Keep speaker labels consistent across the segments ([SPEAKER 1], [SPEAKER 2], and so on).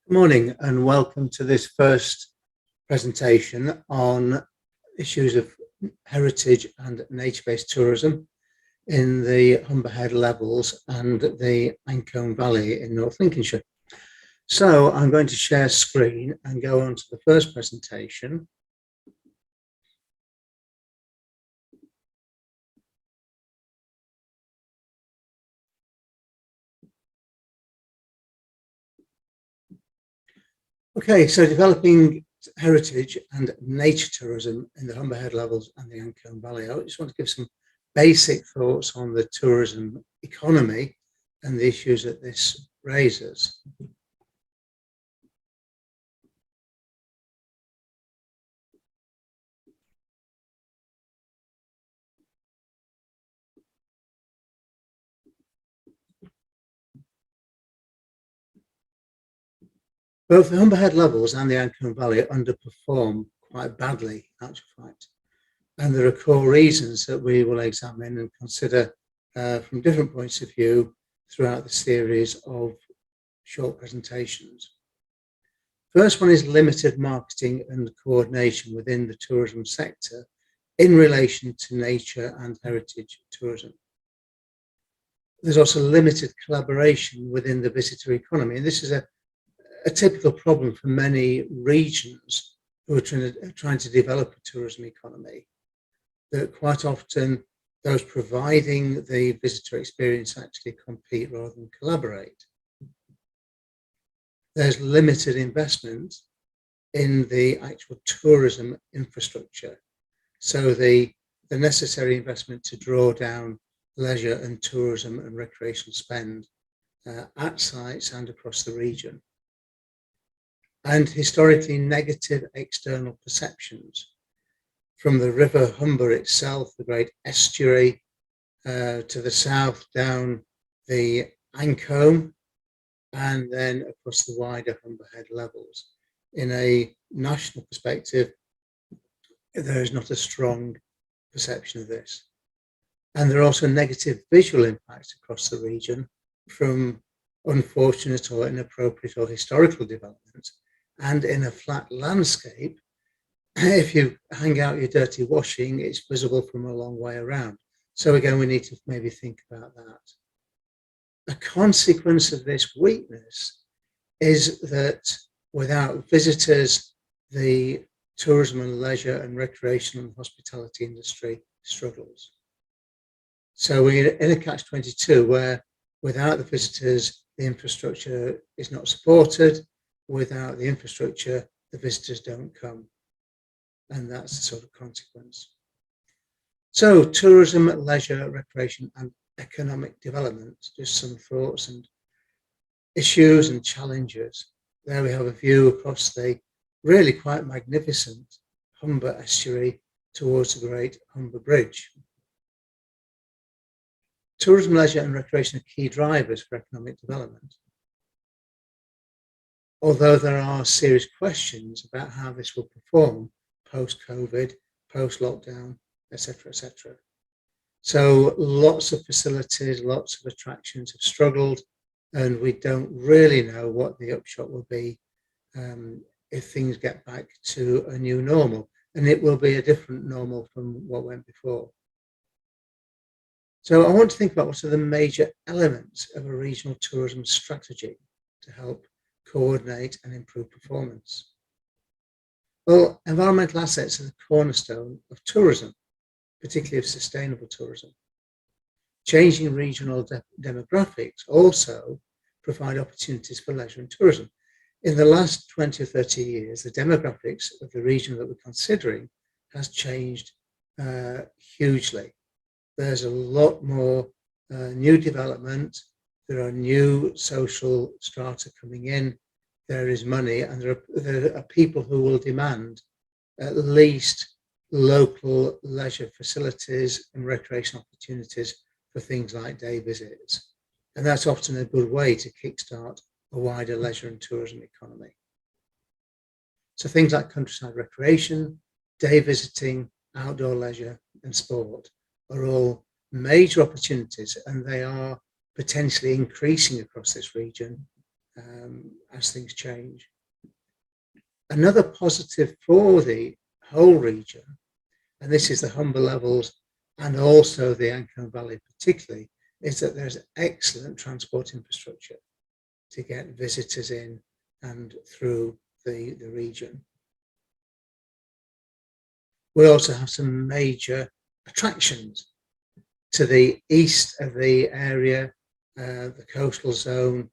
[SPEAKER 1] Good morning and welcome to this first presentation on issues of heritage and nature-based tourism in the Humber Head Levels and the Ancombe Valley in North Lincolnshire. So I'm going to share screen and go on to the first presentation. Okay, so developing heritage and nature tourism in the Humber Head Levels and the Ancombe Valley. I just want to give some basic thoughts on the tourism economy and the issues that this raises. Both the Humber Head Levels and the Ancombe Valley underperform quite badly, in actual fact. And there are core reasons that we will examine and consider from different points of view throughout the series of short presentations. First one is limited marketing and coordination within the tourism sector in relation to nature and heritage tourism. There's also limited collaboration within the visitor economy, and this is a typical problem for many regions who are trying to develop a tourism economy, that quite often those providing the visitor experience actually compete rather than collaborate. There's limited investment in the actual tourism infrastructure. So the necessary investment to draw down leisure and tourism and recreational spend at sites and across the region. And historically negative external perceptions from the River Humber itself, the great estuary, to the south down the Ancombe, and then across the wider Humber Head Levels. In a national perspective, there is not a strong perception of this. And there are also negative visual impacts across the region from unfortunate or inappropriate or historical development. And in a flat landscape, if you hang out your dirty washing, it's visible from a long way around. So again, we need to maybe think about that. A consequence of this weakness is that without visitors, the tourism and leisure and recreation and hospitality industry struggles. So we're in a catch-22 where without the visitors, the infrastructure is not supported. Without the infrastructure, the visitors don't come. And that's the sort of consequence. So tourism, leisure, recreation, and economic development, just some thoughts and issues and challenges. There we have a view across the really quite magnificent Humber estuary towards the Great Humber Bridge. Tourism, leisure, and recreation are key drivers for economic development. Although there are serious questions about how this will perform post-COVID, post-lockdown, etc., etc. So lots of facilities, lots of attractions have struggled, and we don't really know what the upshot will be if things get back to a new normal. And it will be a different normal from what went before. So I want to think about what are the major elements of a regional tourism strategy to help coordinate and improve performance. Well, environmental assets are the cornerstone of tourism, particularly of sustainable tourism. Changing regional demographics also provide opportunities for leisure and tourism. In the last 20 or 30 years, the demographics of the region that we're considering has changed hugely. There's a lot more new development. There are new social strata coming in. There is money, and there are people who will demand at least local leisure facilities and recreation opportunities for things like day visits. And that's often a good way to kickstart a wider leisure and tourism economy. So things like countryside recreation, day visiting, outdoor leisure, and sport are all major opportunities, and they are potentially increasing across this region as things change. Another positive for the whole region, and this is the Humber levels and also the Ancon Valley particularly, is that there's excellent transport infrastructure to get visitors in and through the region. We also have some major attractions to the east of the area, the coastal zone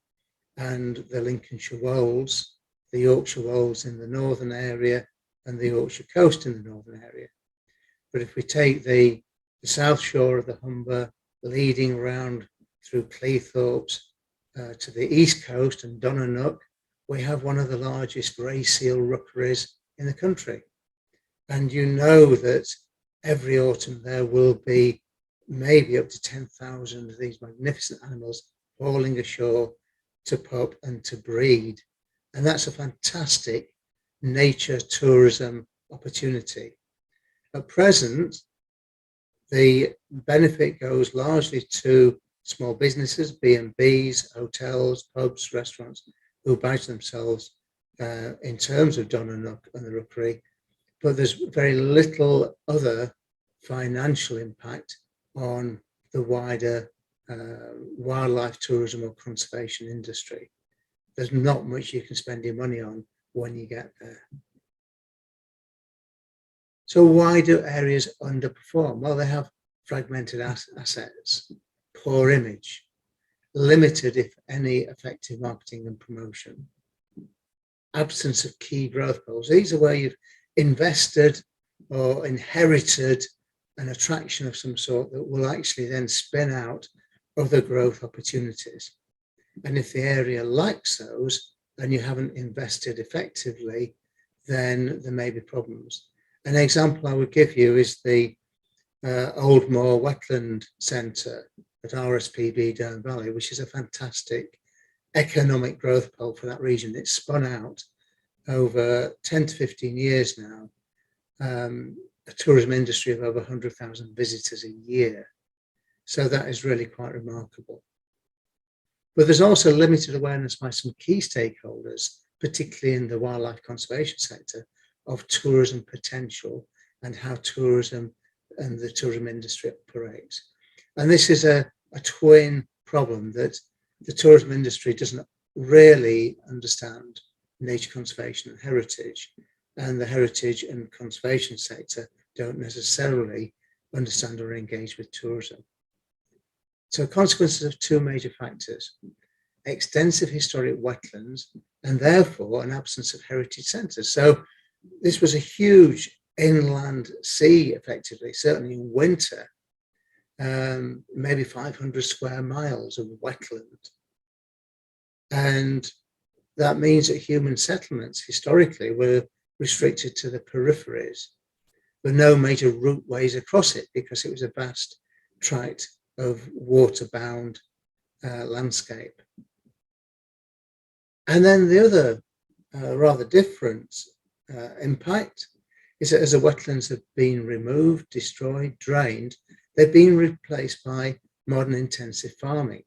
[SPEAKER 1] and the Lincolnshire Wolds, the Yorkshire Wolds in the northern area and the Yorkshire coast in the northern area. But if we take the south shore of the Humber, leading around through Cleethorpes to the east coast and Donanook, we have one of the largest grey seal rookeries in the country. And you know that every autumn there will be maybe up to 10,000 of these magnificent animals hauling ashore to pup and to breed. And that's a fantastic nature tourism opportunity. At present, the benefit goes largely to small businesses, B&Bs, hotels, pubs, restaurants, who badge themselves in terms of Donanook and the rookery, but there's very little other financial impact on the wider wildlife tourism or conservation industry. There's not much you can spend your money on when you get there. So why do areas underperform? Well, they have fragmented assets, poor image, limited, if any, effective marketing and promotion, absence of key growth goals. These are where you've invested or inherited an attraction of some sort that will actually then spin out other growth opportunities. And if the area lacks those and you haven't invested effectively, then there may be problems. An example I would give you is the Old Moor Wetland Centre at RSPB Down Valley, which is a fantastic economic growth pole for that region. It's spun out over 10 to 15 years now, a tourism industry of over 100,000 visitors a year. So that is really quite remarkable. But there's also limited awareness by some key stakeholders, particularly in the wildlife conservation sector, of tourism potential and how tourism and the tourism industry operates. And this is a twin problem, that the tourism industry doesn't really understand nature conservation and heritage, and the heritage and conservation sector don't necessarily understand or engage with tourism. So consequences of two major factors: extensive historic wetlands and therefore an absence of heritage centres. So this was a huge inland sea, effectively, certainly in winter, maybe 500 square miles of wetland. And that means that human settlements historically were restricted to the peripheries, with no major routeways across it, because it was a vast tract of water-bound landscape. And then the other rather different impact is that as the wetlands have been removed, destroyed, drained, they've been replaced by modern intensive farming,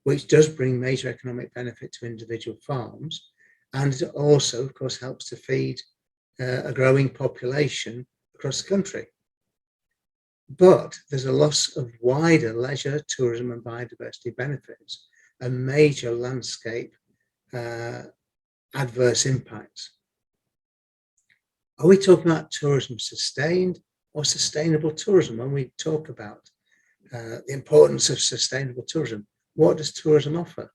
[SPEAKER 1] which does bring major economic benefit to individual farms, and it also, of course, helps to feed a growing population across the country. But there's a loss of wider leisure, tourism and biodiversity benefits, and major landscape adverse impacts. Are we talking about tourism sustained or sustainable tourism? When we talk about the importance of sustainable tourism, what does tourism offer?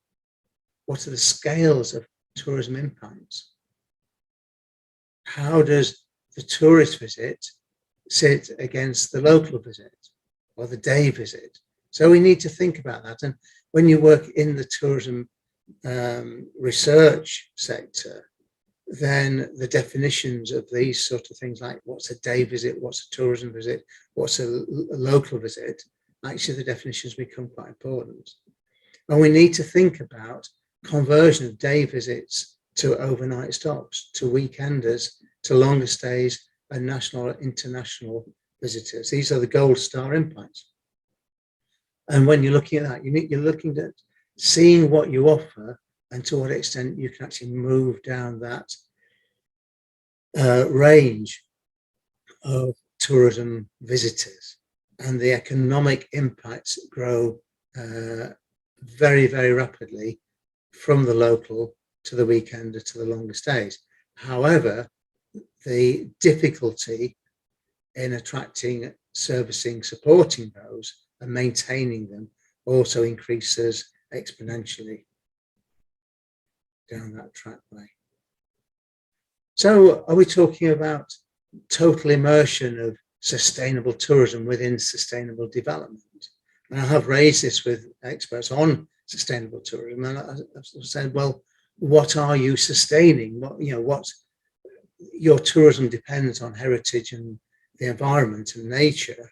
[SPEAKER 1] What are the scales of tourism impacts? How does the tourist visit sit against the local visit or the day visit? So we need to think about that. And when you work in the tourism research sector, then the definitions of these sort of things, like what's a day visit, what's a tourism visit, what's a local visit, actually the definitions become quite important. And we need to think about conversion of day visits to overnight stops, to weekenders, to longer stays, and national or international visitors. These are the gold star impacts. And when you're looking at that, you're looking at seeing what you offer and to what extent you can actually move down that range of tourism visitors, and the economic impacts grow very, very rapidly from the local to the weekender to the longer stays. However, the difficulty in attracting, servicing, supporting those and maintaining them also increases exponentially down that trackway. So are we talking about total immersion of sustainable tourism within sustainable development? And I have raised this with experts on sustainable tourism, and I've said, well, what are you sustaining? What your tourism depends on heritage and the environment and nature.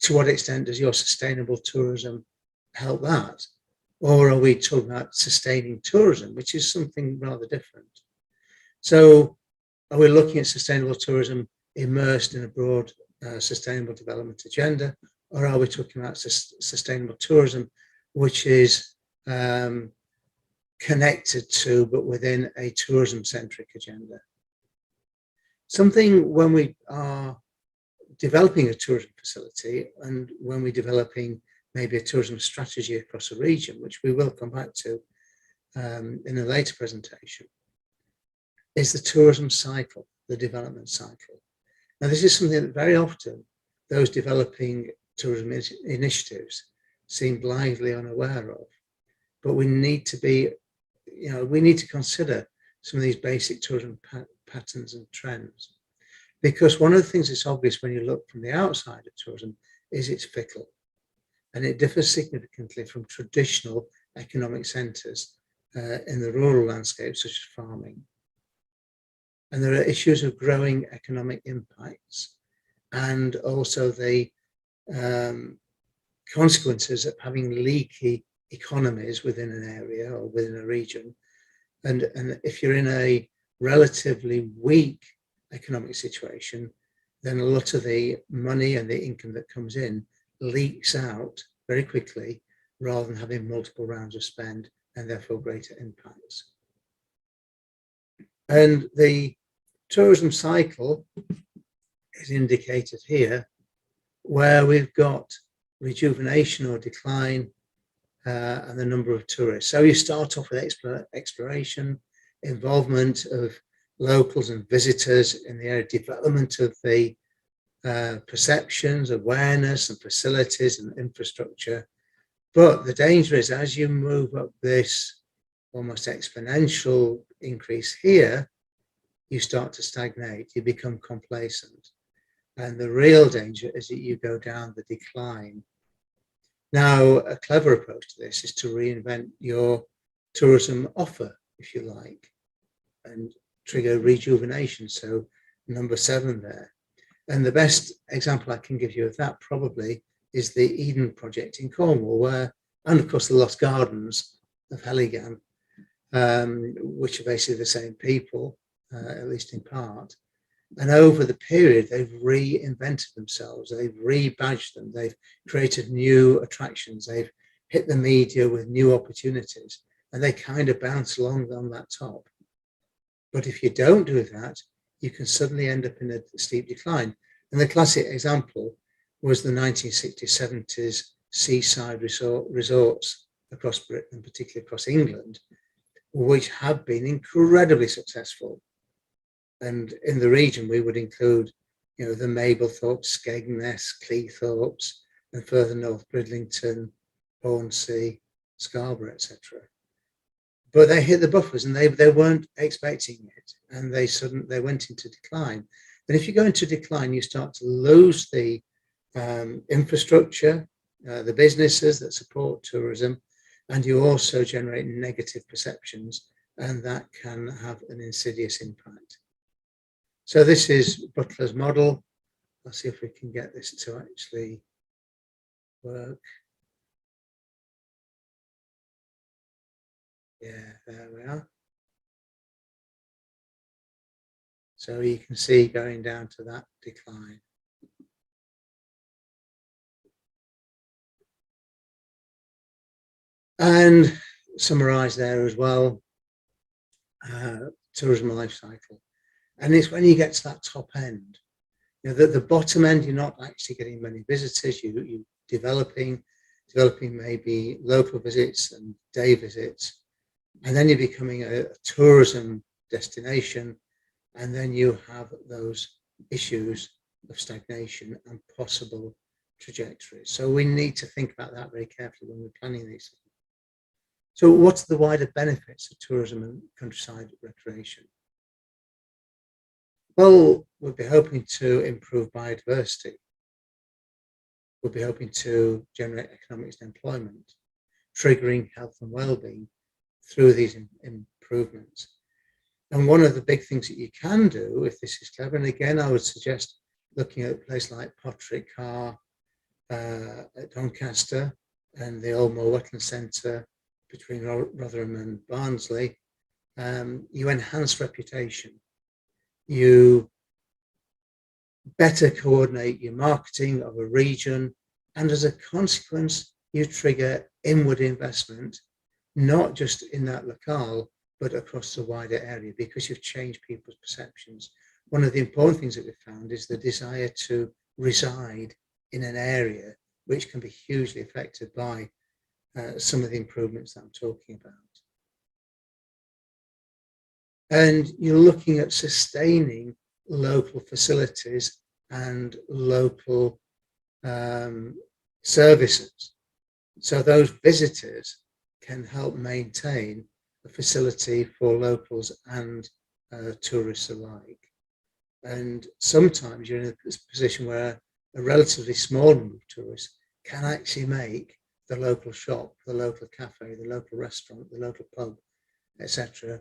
[SPEAKER 1] To what extent does your sustainable tourism help that? Or are we talking about sustaining tourism, which is something rather different? So are we looking at sustainable tourism immersed in a broad sustainable development agenda, or are we talking about sustainable tourism, which is connected to, but within a tourism-centric agenda? Something when we are developing a tourism facility and when we're developing maybe a tourism strategy across a region, which we will come back to in a later presentation, is the tourism cycle, the development cycle. Now, this is something that very often those developing tourism initiatives seem blithely unaware of, but we need to be, we need to consider some of these basic tourism patterns and trends. Because one of the things that's obvious when you look from the outside of tourism is it's fickle, and it differs significantly from traditional economic centres in the rural landscape, such as farming. And there are issues of growing economic impacts and also the consequences of having leaky economies within an area or within a region. And if you're in a relatively weak economic situation, then a lot of the money and the income that comes in leaks out very quickly rather than having multiple rounds of spend and therefore greater impacts. And the tourism cycle is indicated here, where we've got rejuvenation or decline and the number of tourists. So you start off with exploration, involvement of locals and visitors in the area, development of the perceptions, awareness and facilities and infrastructure. But the danger is, as you move up this almost exponential increase here, you start to stagnate, you become complacent. And the real danger is that you go down the decline. Now, a clever approach to this is to reinvent your tourism offer, if you like, and trigger rejuvenation. So number 7 there. And the best example I can give you of that probably is the Eden project in Cornwall, where, and of course the Lost Gardens of Helligan, which are basically the same people, at least in part. And over the period, they've reinvented themselves, they've rebadged them, they've created new attractions, they've hit the media with new opportunities, and they kind of bounce along on that top. But if you don't do that, you can suddenly end up in a steep decline. And the classic example was the 1960s, 70s seaside resorts across Britain, particularly across England, which have been incredibly successful. And in the region, we would include, the Mablethorpe, Skegness, Cleethorpes, and further north, Bridlington, Hornsea, Scarborough, etc. But they hit the buffers, and they weren't expecting it, and they went into decline. And if you go into decline, you start to lose the infrastructure, the businesses that support tourism, and you also generate negative perceptions, and that can have an insidious impact. So this is Butlers Model. Let's see if we can get this to actually work. Yeah, there we are. So you can see going down to that decline. And summarised there as well, tourism life cycle. And it's when you get to that top end, the bottom end, you're not actually getting many visitors. You're developing maybe local visits and day visits, and then you're becoming a tourism destination, and then you have those issues of stagnation and possible trajectories. So we need to think about that very carefully when we're planning these things. So what's the wider benefits of tourism and countryside recreation? Well, we'll be hoping to improve biodiversity. We'll be hoping to generate economic employment, triggering health and well-being through these improvements. And one of the big things that you can do, if this is clever, and again, I would suggest looking at a place like Potterick Car at Doncaster and the Old Moor Wetland Centre between Rotherham and Barnsley, you enhance reputation. You better coordinate your marketing of a region, and as a consequence, you trigger inward investment, not just in that locale, but across the wider area, because you've changed people's perceptions. One of the important things that we've found is the desire to reside in an area which can be hugely affected by some of the improvements that I'm talking about. And you're looking at sustaining local facilities and local services. So those visitors can help maintain a facility for locals and tourists alike. And sometimes you're in a position where a relatively small number of tourists can actually make the local shop, the local cafe, the local restaurant, the local pub, etc.,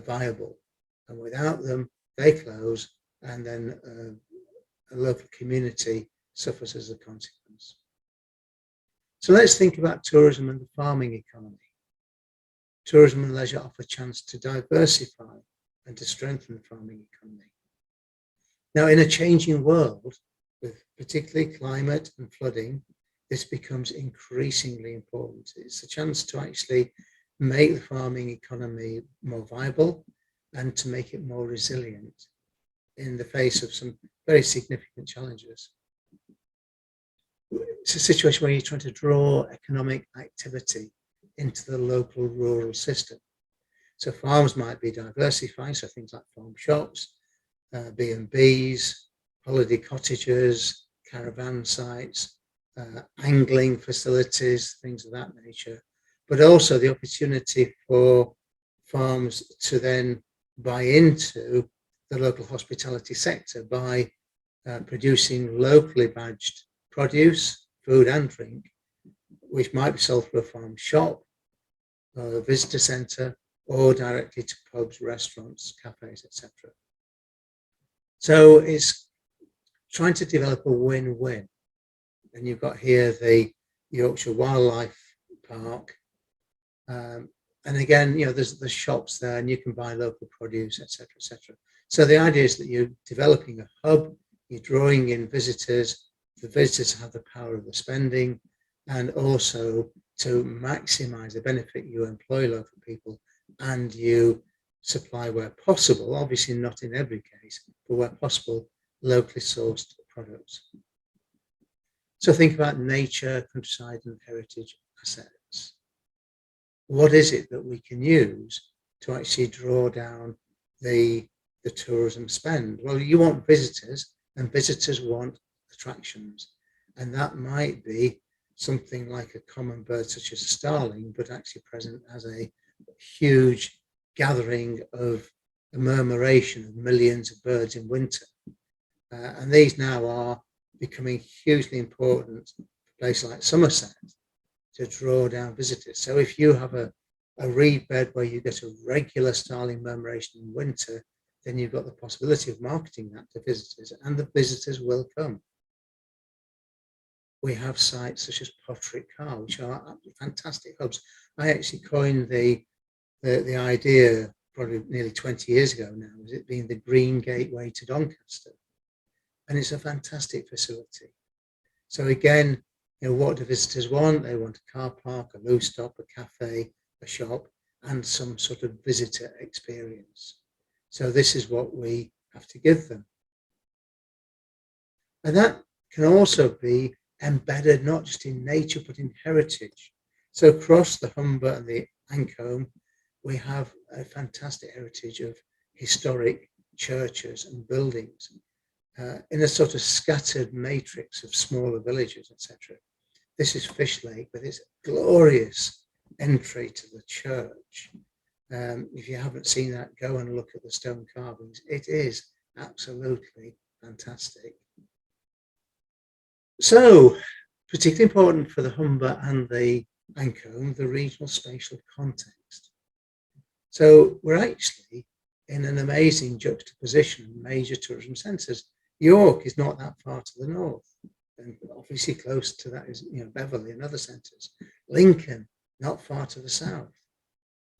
[SPEAKER 1] viable. And without them, they close, and then a local community suffers as a consequence. So let's think about tourism and the farming economy. Tourism and leisure offer a chance to diversify and to strengthen the farming economy. Now, in a changing world, with particularly climate and flooding, this becomes increasingly important. It's a chance to actually make the farming economy more viable and to make it more resilient in the face of some very significant challenges. It's a situation where you're trying to draw economic activity into the local rural system. So farms might be diversified, so things like farm shops, B&Bs, holiday cottages, caravan sites, angling facilities, things of that nature, but also the opportunity for farms to then buy into the local hospitality sector by producing locally badged produce, food and drink, which might be sold through a farm shop, a visitor centre, or directly to pubs, restaurants, cafes, etc. So it's trying to develop a win-win. And you've got here the Yorkshire Wildlife Park. And again, there's the shops there and you can buy local produce, etc., etc. So the idea is that you're developing a hub, you're drawing in visitors, the visitors have the power of the spending, and also to maximize the benefit, you employ local people and you supply where possible, obviously not in every case, but where possible, locally sourced products. So think about nature, countryside and heritage assets. What is it that we can use to actually draw down the tourism spend? Well, you want visitors and visitors want attractions. And that might be something like a common bird such as a starling, but actually present as a huge gathering of a murmuration of millions of birds in winter. And these now are becoming hugely important for a place like Somerset to draw down visitors. So if you have a reed bed where you get a regular starling murmuration in winter, then you've got the possibility of marketing that to visitors, and the visitors will come. We have sites such as Potterick Car, which are fantastic hubs. I actually coined the idea probably nearly 20 years ago now, as it being the green gateway to Doncaster. And it's a fantastic facility. So again, what do visitors want? They want a car park, a loo stop, a cafe, a shop and some sort of visitor experience. So this is what we have to give them. And that can also be embedded not just in nature, but in heritage. So across the Humber and the Ancombe, we have a fantastic heritage of historic churches and buildings in a sort of scattered matrix of smaller villages, etc. This is Fish Lake with its glorious entry to the church. If you haven't seen that, go and look at the stone carvings. It is absolutely fantastic. So, particularly important for the Humber and the Ancombe, the regional spatial context. So we're actually in an amazing juxtaposition of major tourism centres. York is not that far to the north, and obviously close to that is Beverley and other centres. Lincoln, not far to the south.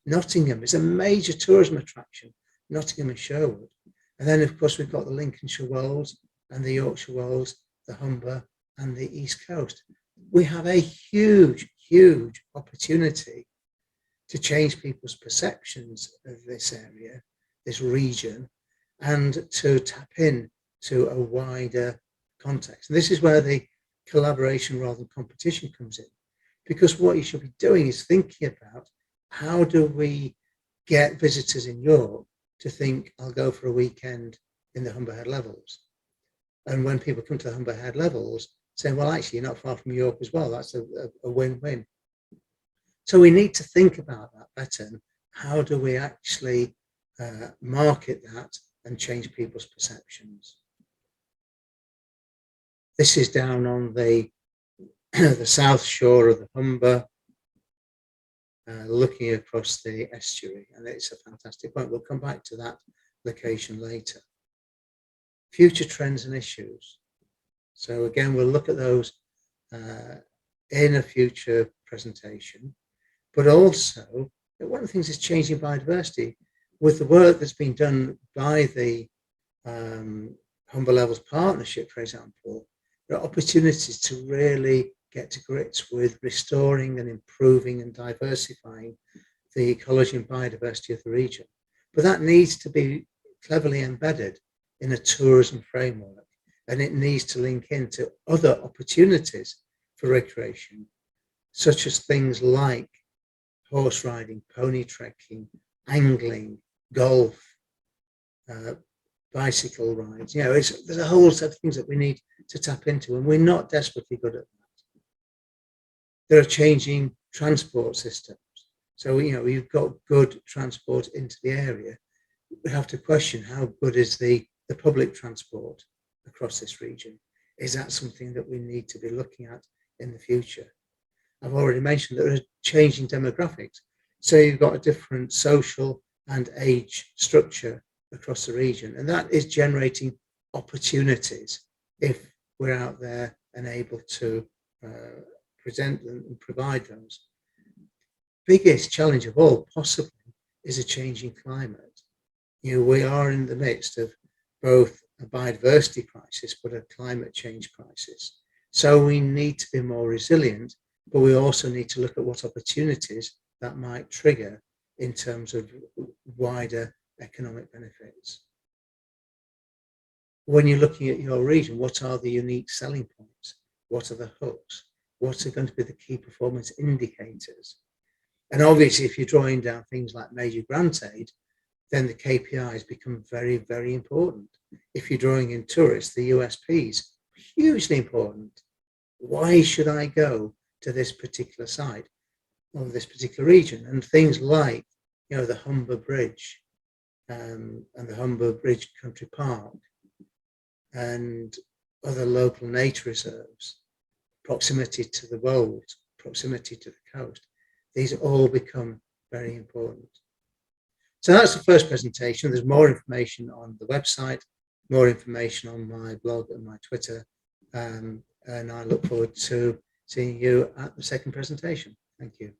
[SPEAKER 1] Nottingham is a major tourism attraction, Nottingham and Sherwood. And then, of course, we've got the Lincolnshire Wolds and the Yorkshire Wolds, the Humber and the East Coast. We have a huge, huge opportunity to change people's perceptions of this area, this region, and to tap in to a wider context. And this is where the collaboration rather than competition comes in, because what you should be doing is thinking about how do we get visitors in York to think, I'll go for a weekend in the Humber Head Levels. And when people come to the Humber Head Levels, saying, well, actually, you're not far from York as well. That's a win-win. So we need to think about that better. And how do we actually market that and change people's perceptions? This is down on the south shore of the Humber, looking across the estuary, and it's a fantastic point. We'll come back to that location later. Future trends and issues. So again, we'll look at those in a future presentation, but also one of the things is changing biodiversity. With the work that's been done by the Humber Levels Partnership, for example, there are opportunities to really get to grips with restoring and improving and diversifying the ecology and biodiversity of the region. But that needs to be cleverly embedded in a tourism framework, and it needs to link into other opportunities for recreation, such as things like horse riding, pony trekking, angling, golf, bicycle rides. There's a whole set of things that we need to tap into, and we're not desperately good at that. There are changing transport systems. So, we've got good transport into the area. We have to question how good is the public transport across this region. Is that something that we need to be looking at in the future? I've already mentioned that there are changing demographics. So you've got a different social and age structure across the region, and that is generating opportunities if we're out there and able to present them and provide those. Biggest challenge of all, possibly, is a changing climate. We are in the midst of both a biodiversity crisis, but a climate change crisis. So we need to be more resilient, but we also need to look at what opportunities that might trigger in terms of wider economic benefits. When you're looking at your region, what are the unique selling points? What are the hooks? What are going to be the key performance indicators? And obviously, if you're drawing down things like major grant aid, then the KPIs become very, very important. If you're drawing in tourists, the USPs, hugely important. Why should I go to this particular site or this particular region? And things like, the Humber Bridge and the Humber Bridge Country Park and other local nature reserves, proximity to the wolds, proximity to the coast. These all become very important. So that's the first presentation. There's more information on the website, more information on my blog and my Twitter, and I look forward to seeing you at the second presentation. Thank you.